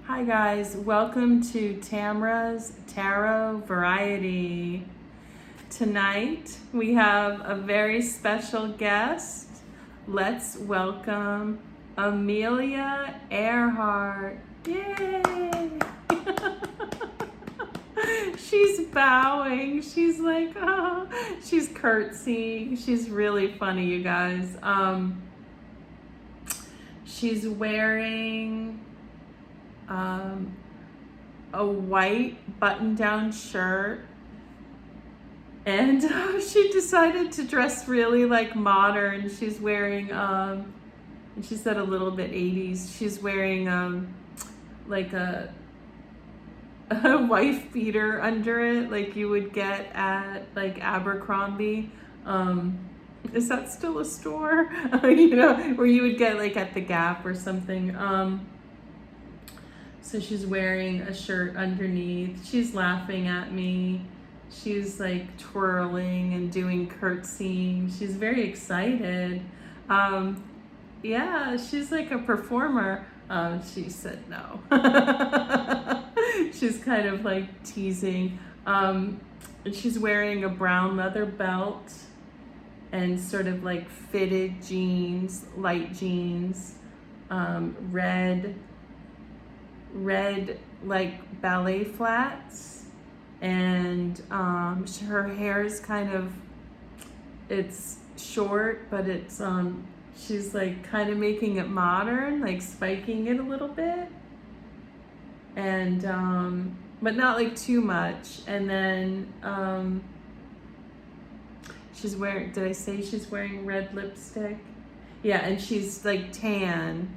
Hi guys, welcome to Tamra's Tarot Variety. Tonight we have a very special guest. Let's welcome Amelia Earhart. Yay! She's bowing. She's like, oh, she's curtsying. She's really funny, you guys. She's wearing a white button-down shirt, and she decided to dress really like modern. She's wearing and she said a little bit 80s. She's wearing like a wife beater under it, like you would get at like Abercrombie. Is that still a store? Where you would get like at the Gap or something. So she's wearing a shirt underneath. She's laughing at me. She's like twirling and doing curtsying. She's very excited. Yeah, she's like a performer. She said no. She's kind of like teasing. And she's wearing a brown leather belt and sort of like fitted jeans, light jeans, red like ballet flats, and her hair is kind of, it's short, but it's she's like kind of making it modern, like spiking it a little bit, and but not like too much. And then she's wearing, did I say she's wearing red lipstick? Yeah, and she's like tan.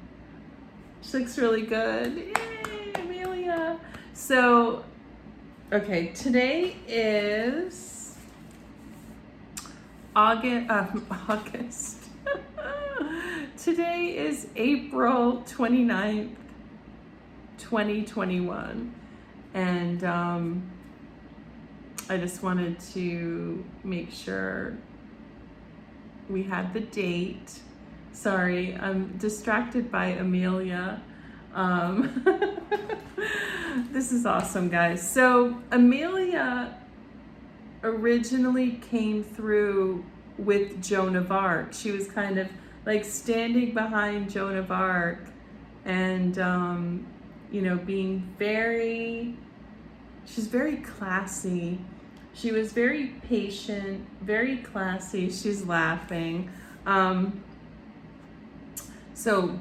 She looks really good. Yay, Amelia. So, okay, today is August. Today is April 29th, 2021. And I just wanted to make sure we had the date. Sorry, I'm distracted by Amelia. This is awesome, guys. So Amelia originally came through with Joan of Arc. She was kind of like standing behind Joan of Arc and, being she's very classy. She was very patient, very classy. She's laughing. So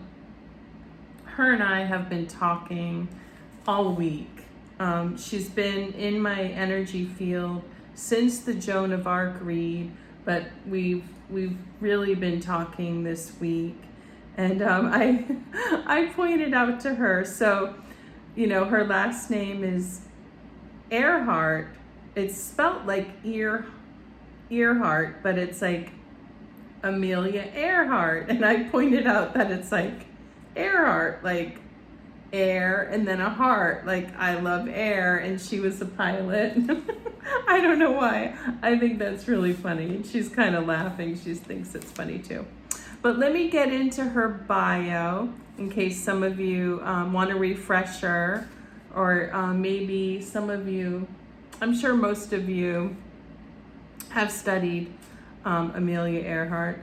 her and I have been talking all week. She's been in my energy field since the Joan of Arc read, but we've really been talking this week. And I pointed out to her, so her last name is Earhart. It's spelt like Earhart, but it's like Amelia Earhart. And I pointed out that it's like Earhart, like air and then a heart, like I love air, and she was a pilot. I don't know why. I think that's really funny. She's kind of laughing. She thinks it's funny too. But let me get into her bio in case some of you want a refresher, or maybe some of you, I'm sure most of you have studied Amelia Earhart.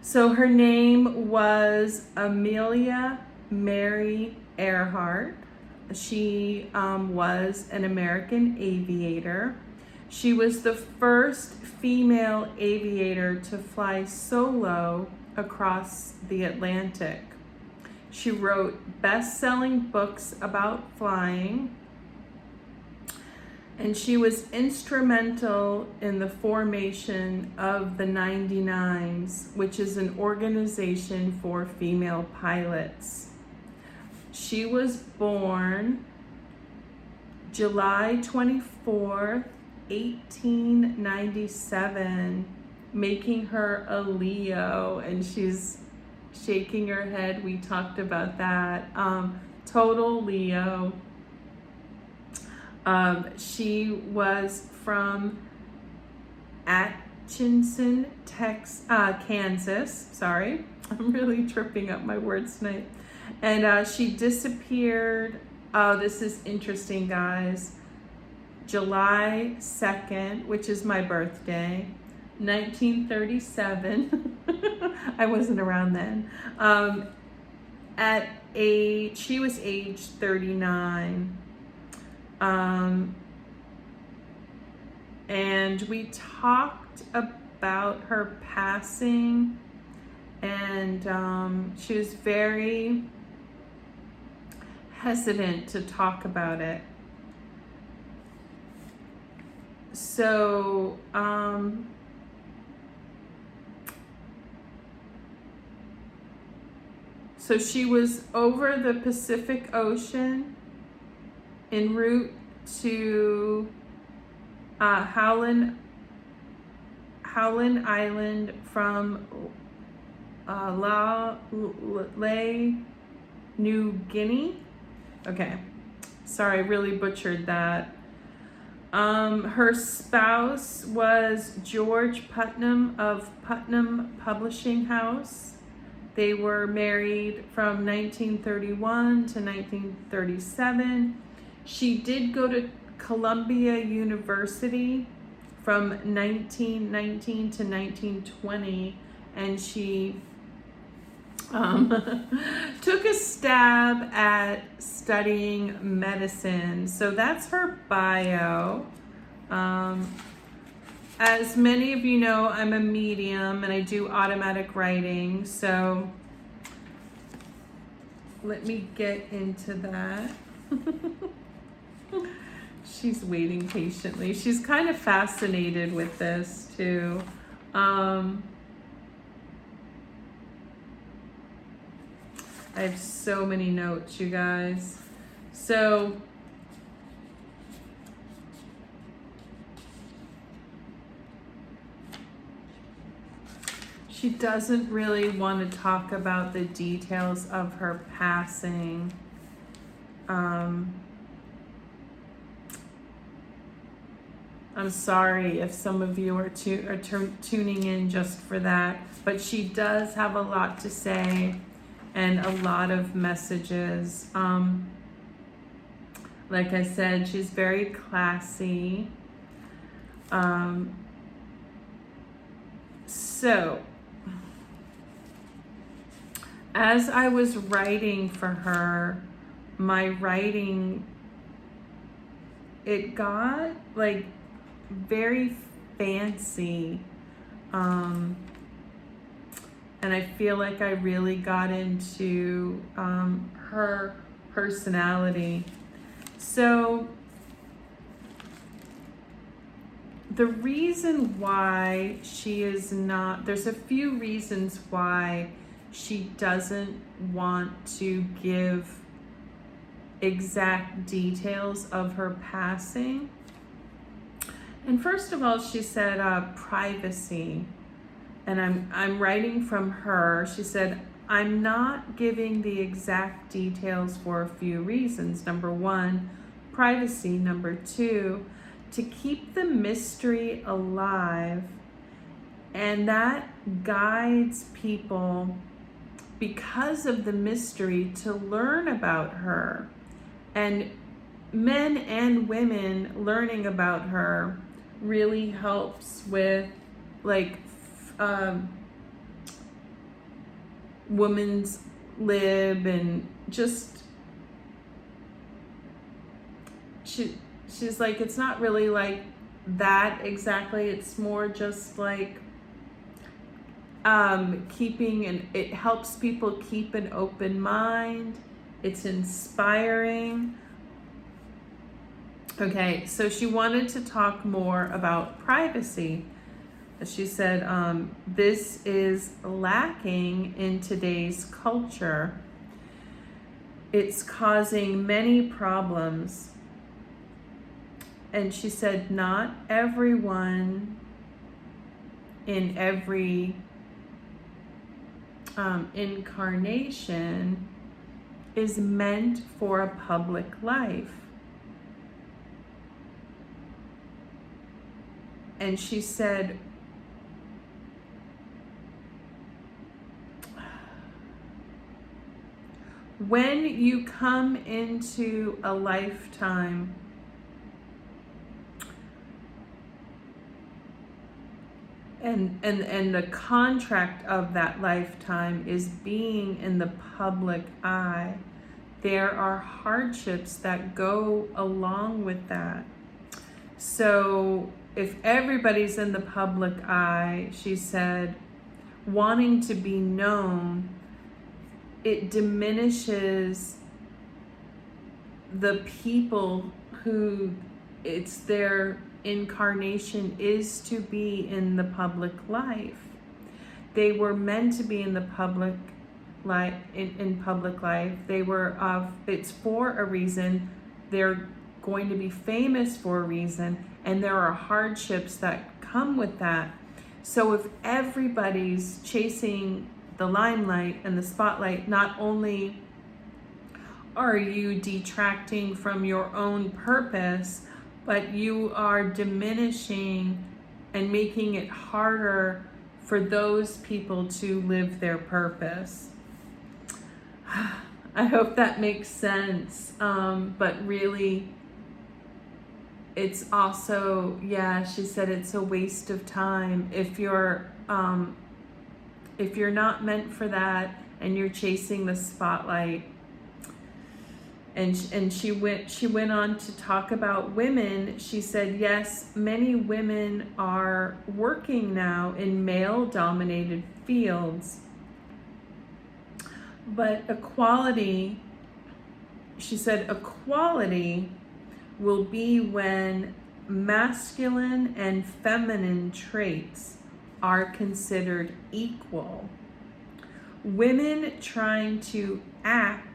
So her name was Amelia Mary Earhart. She was an American aviator. She was the first female aviator to fly solo across the Atlantic. She wrote best-selling books about flying, and she was instrumental in the formation of the 99s, which is an organization for female pilots. She was born July 24th, 1897, making her a Leo, and she's shaking her head. We talked about that. Total Leo. She was from Atchison, Kansas. Sorry, I'm really tripping up my words tonight. And she disappeared. Oh, this is interesting, guys. July 2nd, which is my birthday, 1937. I wasn't around then. She was age 39. And we talked about her passing, and she was very hesitant to talk about it. So, so she was over the Pacific Ocean en route to Howland Island from New Guinea. Okay, sorry, I really butchered that. Her spouse was George Putnam of Putnam Publishing House. They were married from 1931 to 1937. She did go to Columbia University from 1919 to 1920, and she took a stab at studying medicine. So that's her bio. As many of you know, I'm a medium and I do automatic writing. So let me get into that. She's waiting patiently. She's kind of fascinated with this too. I have so many notes, you guys. So she doesn't really want to talk about the details of her passing. I'm sorry if some of you are tuning in just for that, but she does have a lot to say and a lot of messages. Like I said, she's very classy. So, as I was writing for her, my writing, it got like very fancy. And I feel like I really got into her personality. So the reason why she is not, there's a few reasons why she doesn't want to give exact details of her passing. And first of all, she said privacy. And I'm writing from her. She said, I'm not giving the exact details for a few reasons. Number one, privacy. Number two, to keep the mystery alive. And that guides people, because of the mystery, to learn about her. And men and women learning about her really helps with like women's lib, and just she's like, it's not really like that exactly, it's more just like keeping, and it helps people keep an open mind. It's inspiring. Okay, so she wanted to talk more about privacy. She said, this is lacking in today's culture. It's causing many problems. And she said, not everyone in every incarnation is meant for a public life. And she said, when you come into a lifetime, and the contract of that lifetime is being in the public eye, there are hardships that go along with that. So if everybody's in the public eye, she said, wanting to be known, it diminishes the people who it's their incarnation is to be in the public life. They were meant to be in the public life, in public life. They were it's for a reason. They're going to be famous for a reason, and there are hardships that come with that. So if everybody's chasing the limelight and the spotlight, not only are you detracting from your own purpose, but you are diminishing and making it harder for those people to live their purpose. I hope that makes sense. But really, it's also, yeah, she said it's a waste of time if you're not meant for that and you're chasing the spotlight. And she went on to talk about women. She said, yes, many women are working now in male-dominated fields. But equality, she said, equality will be when masculine and feminine traits are considered equal. Women trying to act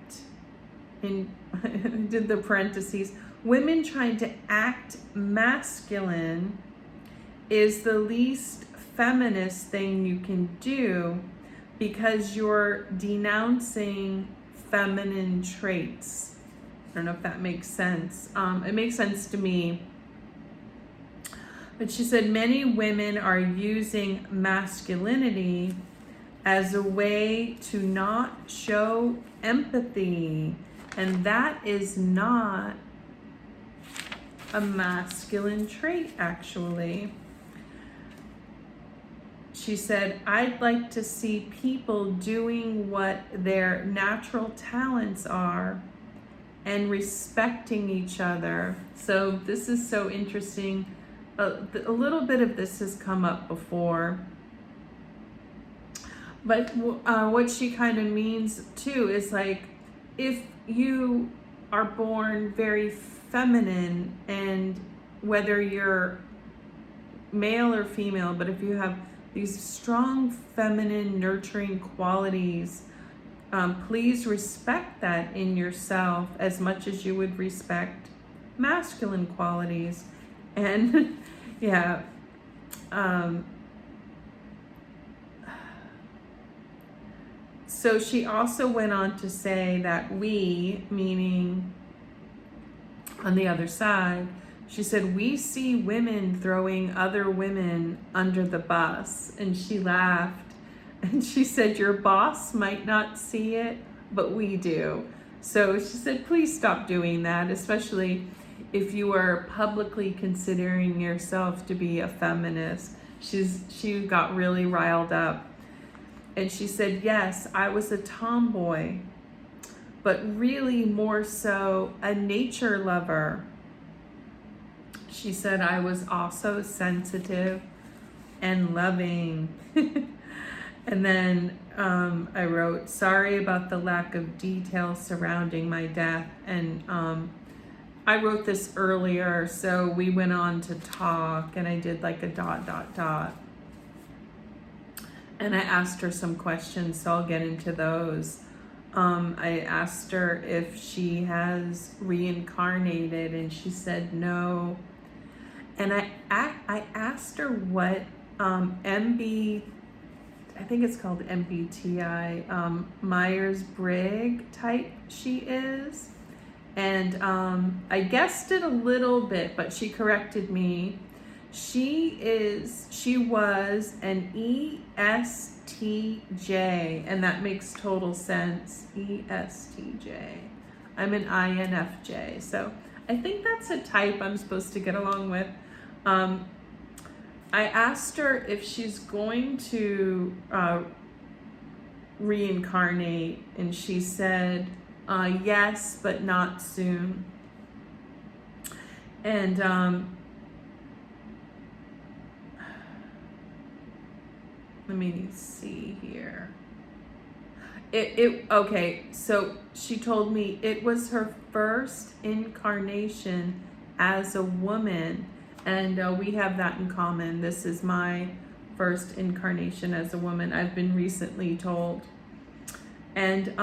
did the parentheses, women trying to act masculine is the least feminist thing you can do because you're denouncing feminine traits. I don't know if that makes sense. It makes sense to me. But she said many women are using masculinity as a way to not show empathy. And that is not a masculine trait, actually. She said, I'd like to see people doing what their natural talents are and respecting each other. So this is so interesting. A little bit of this has come up before. But what she kind of means too is like, if you are born very feminine, and whether you're male or female, but if you have these strong feminine nurturing qualities, please respect that in yourself as much as you would respect masculine qualities. And yeah, so she also went on to say that we, meaning on the other side, she said, we see women throwing other women under the bus. And she laughed. And she said, your boss might not see it, but we do. So she said, please stop doing that, especially if you are publicly considering yourself to be a feminist. She got really riled up. And she said, yes, I was a tomboy, but really more so a nature lover. She said, I was also sensitive and loving. And then I wrote, sorry about the lack of detail surrounding my death. And I wrote this earlier, so we went on to talk, and I did like a ... And I asked her some questions, so I'll get into those. I asked her if she has reincarnated, and she said no. And I asked her what I think it's called MBTI, Myers-Briggs type she is. And I guessed it a little bit, but she corrected me. She was an ESTJ, and that makes total sense. ESTJ. I'm an INFJ, so I think that's a type I'm supposed to get along with. I asked her if she's going to reincarnate, and she said yes, but not soon. And let me see here. Okay, so she told me it was her first incarnation as a woman, and we have that in common. This is my first incarnation as a woman, I've been recently told. And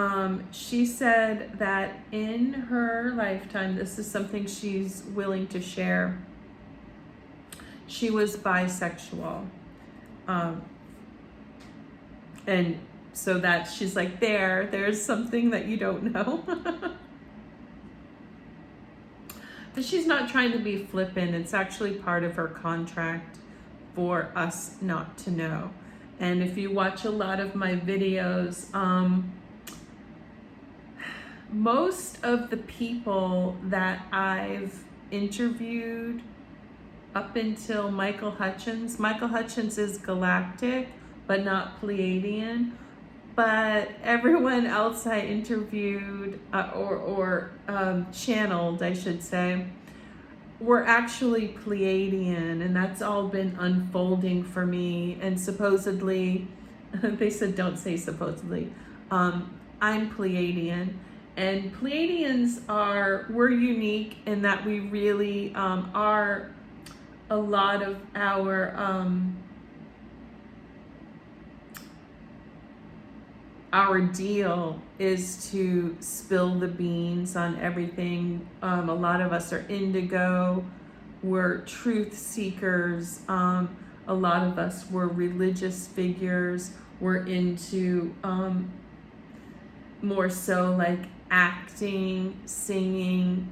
she said that in her lifetime, this is something she's willing to share, she was bisexual. And so that she's like, there's something that you don't know. But she's not trying to be flippant. It's actually part of her contract for us not to know. And if you watch a lot of my videos, most of the people that I've interviewed up until Michael Hutchins is galactic, but not Pleiadian. But everyone else I interviewed or channeled, I should say, were actually Pleiadian, and that's all been unfolding for me. And supposedly, they said don't say supposedly, I'm Pleiadian. And Pleiadians we're unique in that we really are a lot of our deal is to spill the beans on everything. A lot of us are indigo, we're truth seekers, a lot of us were religious figures, we're into more so like acting, singing,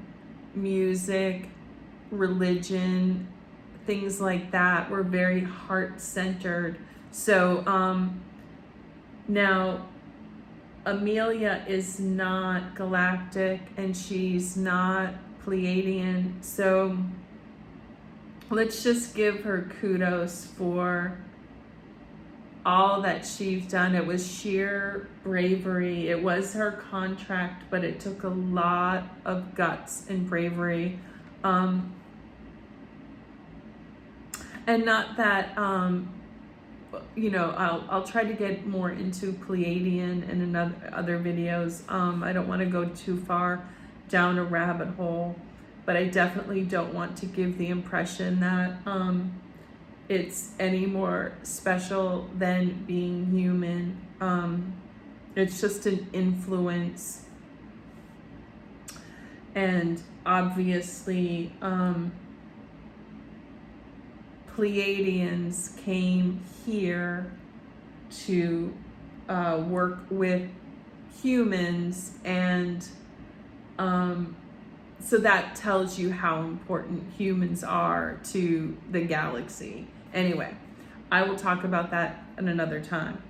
music, religion, things like that. We're very heart-centered. So now Amelia is not galactic and she's not Pleiadian, so let's just give her kudos for all that she's done. It was sheer bravery. It was her contract, but it took a lot of guts and bravery. And not that I'll try to get more into Pleiadian in other videos. I don't want to go too far down a rabbit hole, but I definitely don't want to give the impression that it's any more special than being human. It's just an influence. And obviously, Pleiadians came here to work with humans, and so that tells you how important humans are to the galaxy. Anyway, I will talk about that at another time.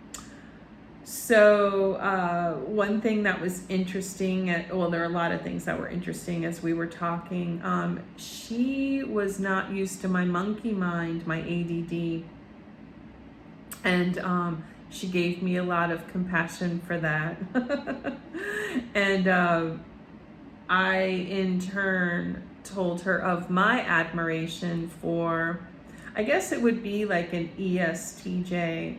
So one thing that was interesting, there are a lot of things that were interesting as we were talking. She was not used to my monkey mind, my ADD. And she gave me a lot of compassion for that. And I, in turn, told her of my admiration for, I guess it would be like an ESTJ.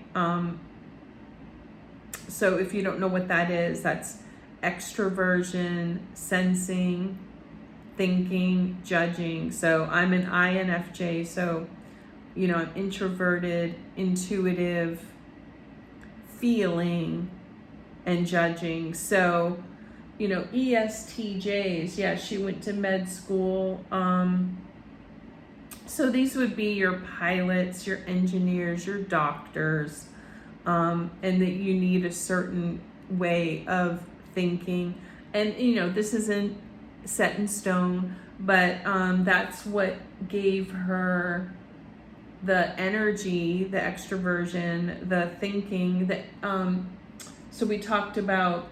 So if you don't know what that is, that's extroversion, sensing, thinking, judging. So I'm an INFJ, so, I'm introverted, intuitive, feeling, and judging. So, ESTJs, yeah, she went to med school. So these would be your pilots, your engineers, your doctors, and that you need a certain way of thinking. And, this isn't set in stone, but that's what gave her the energy, the extroversion, the thinking, so we talked about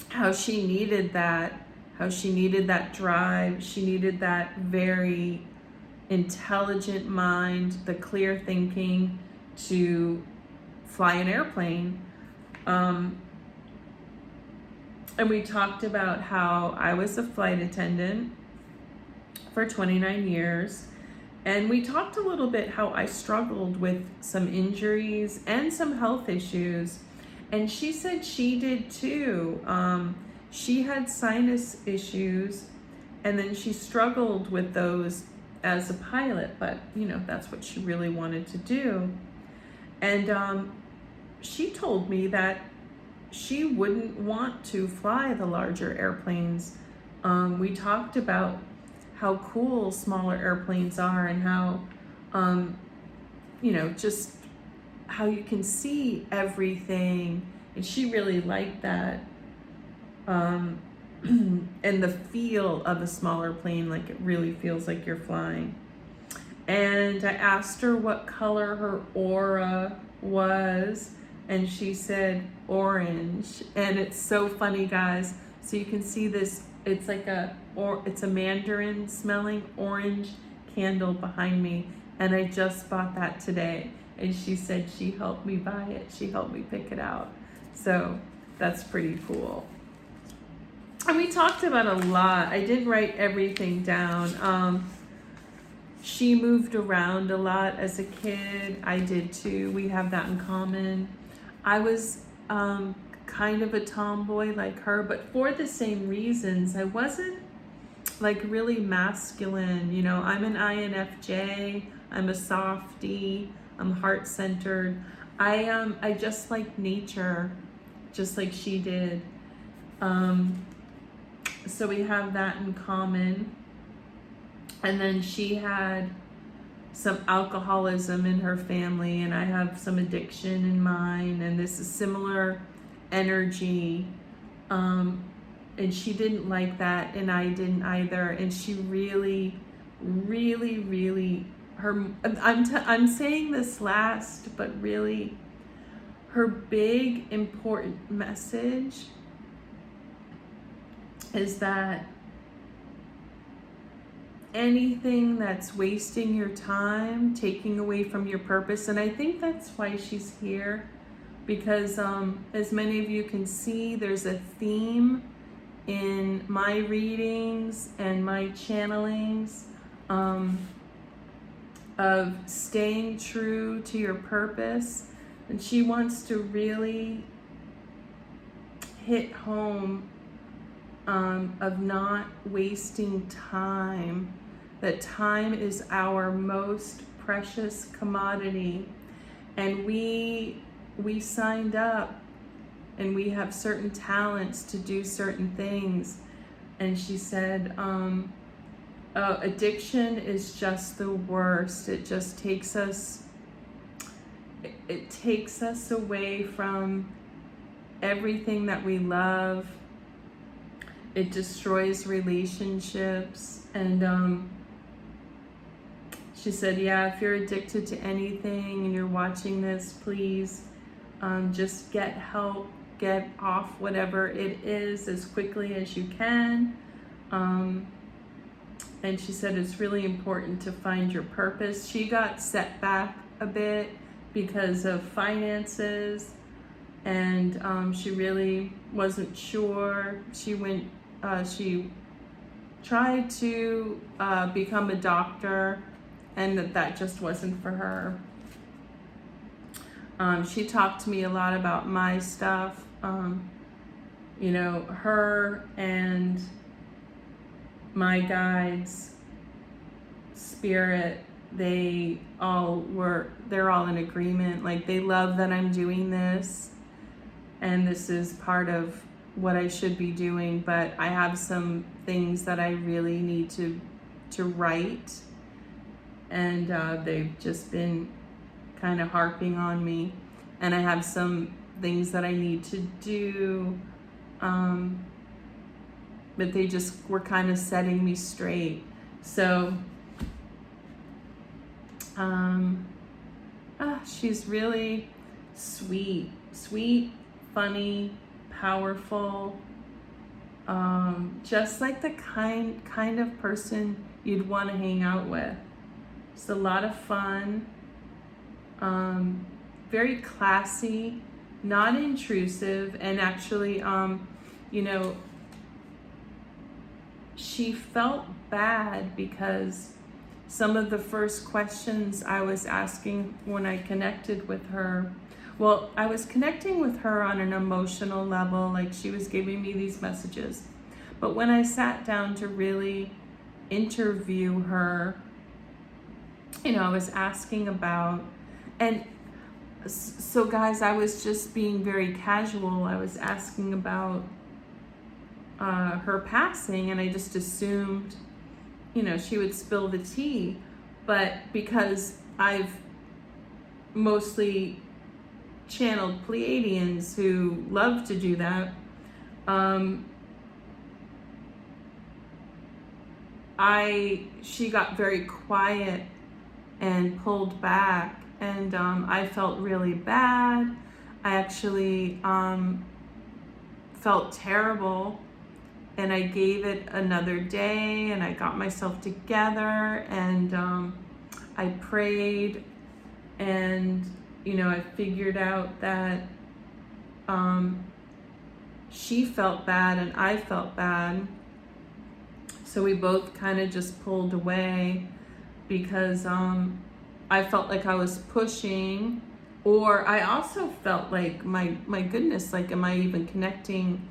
how she needed that drive. She needed that very intelligent mind, the clear thinking to fly an airplane. And we talked about how I was a flight attendant for 29 years. And we talked a little bit how I struggled with some injuries and some health issues. And she said she did too. She had sinus issues, and then she struggled with those as a pilot, but that's what she really wanted to do. And she told me that she wouldn't want to fly the larger airplanes. We talked about how cool smaller airplanes are, and how, just how you can see everything. And she really liked that. And the feel of a smaller plane, like it really feels like you're flying. And I asked her what color her aura was, and she said orange. And it's so funny, guys. So you can see this, it's like it's a mandarin smelling orange candle behind me, and I just bought that today. And she said she helped me buy it. She helped me pick it out. So that's pretty cool. And we talked about a lot. I didn't write everything down. She moved around a lot as a kid. I did too. We have that in common. I was kind of a tomboy like her, but for the same reasons. I wasn't like really masculine. I'm an INFJ. I'm a softie. I'm heart-centered. I just like nature, just like she did. So we have that in common. And then she had some alcoholism in her family, and I have some addiction in mine, and this is similar energy. And she didn't like that, and I didn't either. And she really, really, really, I'm saying this last, but really, her big important message is that anything that's wasting your time, taking away from your purpose, and I think that's why she's here, because as many of you can see, there's a theme in my readings and my channelings of staying true to your purpose, and she wants to really hit home of not wasting time, that time is our most precious commodity. And we signed up, and we have certain talents to do certain things. And she said, addiction is just the worst. It just takes us, it takes us away from everything that we love. It destroys relationships. And she said, yeah, if you're addicted to anything and you're watching this, please just get help, get off whatever it is as quickly as you can. And she said it's really important to find your purpose. She got set back a bit because of finances, and she really wasn't sure. She tried to become a doctor, and that just wasn't for her. She talked to me a lot about my stuff. Her and my guides, spirit, they're all in agreement. Like, they love that I'm doing this, and this is part of what I should be doing, but I have some things that I really need to write, and they've just been kind of harping on me, and I have some things that I need to do, but they just were kind of setting me straight. So Um, she's really sweet, funny, powerful, just like the kind of person you'd want to hang out with. It's a lot of fun, very classy, not intrusive, and actually, you know, she felt bad because some of the first questions I was asking when I connected with her, well, I was connecting with her on an emotional level, like she was giving me these messages. But when I sat down to really interview her, I was asking about, and so guys, I was just being very casual. I was asking about her passing, and I just assumed, she would spill the tea. But because I've mostly channeled Pleiadians who love to do that, she got very quiet and pulled back, and I felt really bad. I actually felt terrible, and I gave it another day, and I got myself together, and I prayed, and I figured out that she felt bad and I felt bad, so we both kind of just pulled away, because I felt like I was pushing, or I also felt like, my goodness, like, am I even connecting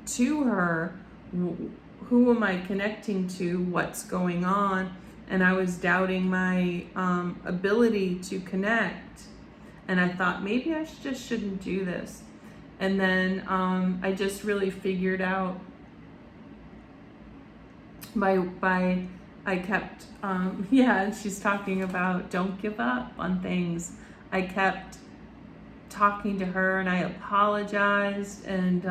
to her? Who am I connecting to? What's going on? And I was doubting my ability to connect, and I thought maybe I just shouldn't do this. And then I just really figured out I kept, and she's talking about don't give up on things. I kept talking to her, and I apologized, and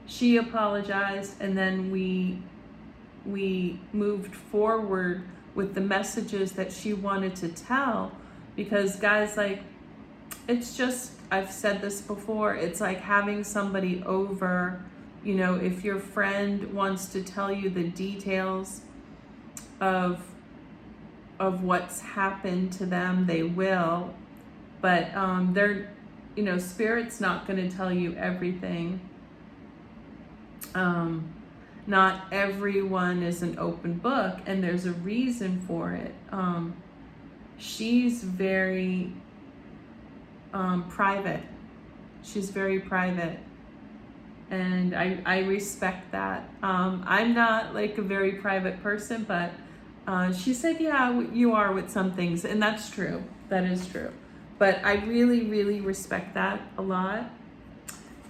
she apologized, and then we moved forward with the messages that she wanted to tell. Because guys, like, it's just, I've said this before, it's like having somebody over. If your friend wants to tell you the details of what's happened to them, they will, but they're, Spirit's not going to tell you everything. Not everyone is an open book, and there's a reason for it. She's very private. She's very private, and I respect that. I'm not like a very private person, but she said, yeah, you are with some things, and that's true. That is true. But I really, really respect that a lot.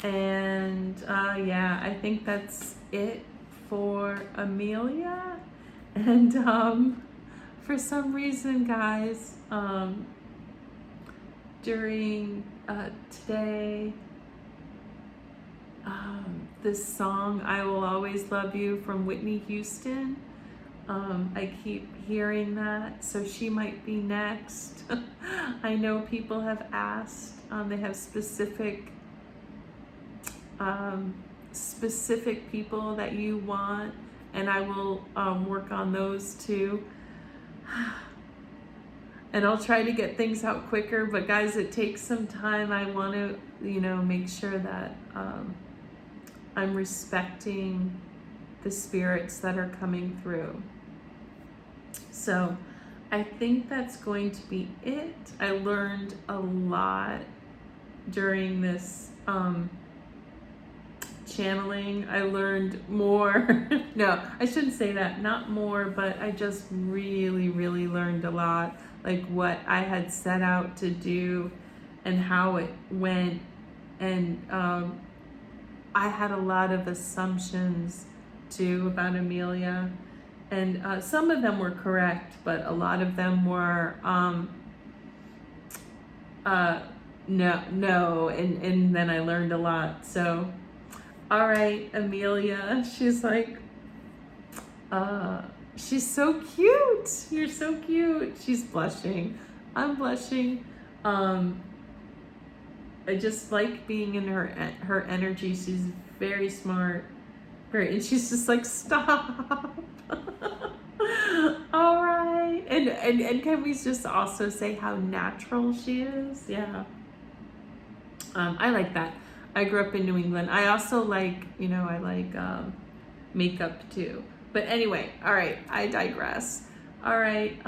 And I think that's it for Amelia. And for some reason, guys, during today, this song, I Will Always Love You from Whitney Houston, I keep hearing that, so she might be next. I know people have asked, they have specific people that you want, and I will work on those too. And I'll try to get things out quicker, but guys, it takes some time. I want to, make sure that I'm respecting the spirits that are coming through. So I think that's going to be it. I learned a lot during this channeling. I learned more. No, I shouldn't say that. Not more, but I just really, really learned a lot. Like what I had set out to do and how it went. And I had a lot of assumptions too about Amelia. And some of them were correct, but a lot of them were no, and then I learned a lot. So all right, Amelia, she's like, She's so cute. You're so cute. She's blushing. I'm blushing. I just like being in her energy. She's very smart. Very, and she's just like, stop. All right. And can we just also say how natural she is? Yeah. I like that. I grew up in New England. I also like, I like makeup too. But anyway, all right, I digress. All right,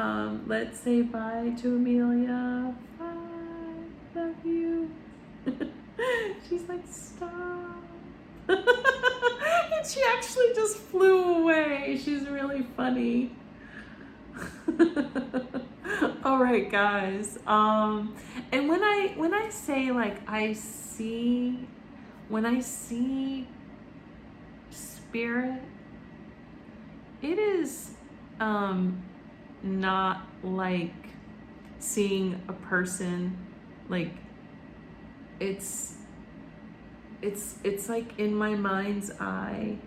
let's say bye to Amelia. Bye, love you. She's like, stop. And she actually just flew away. She's really funny. All right, guys. And when I say like when I see spirit, it is not like seeing a person. Like it's like in my mind's eye,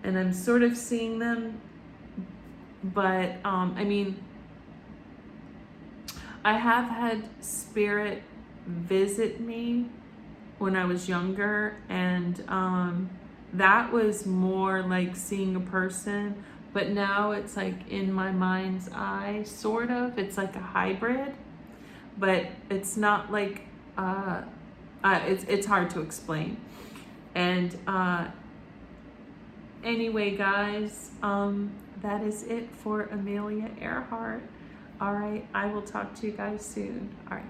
and I'm sort of seeing them. But I mean, I have had spirit visit me when I was younger, and that was more like seeing a person. But now it's like in my mind's eye, sort of. It's like a hybrid, but it's not like it's hard to explain. And anyway, guys, that is it for Amelia Earhart. All right, I will talk to you guys soon. All right.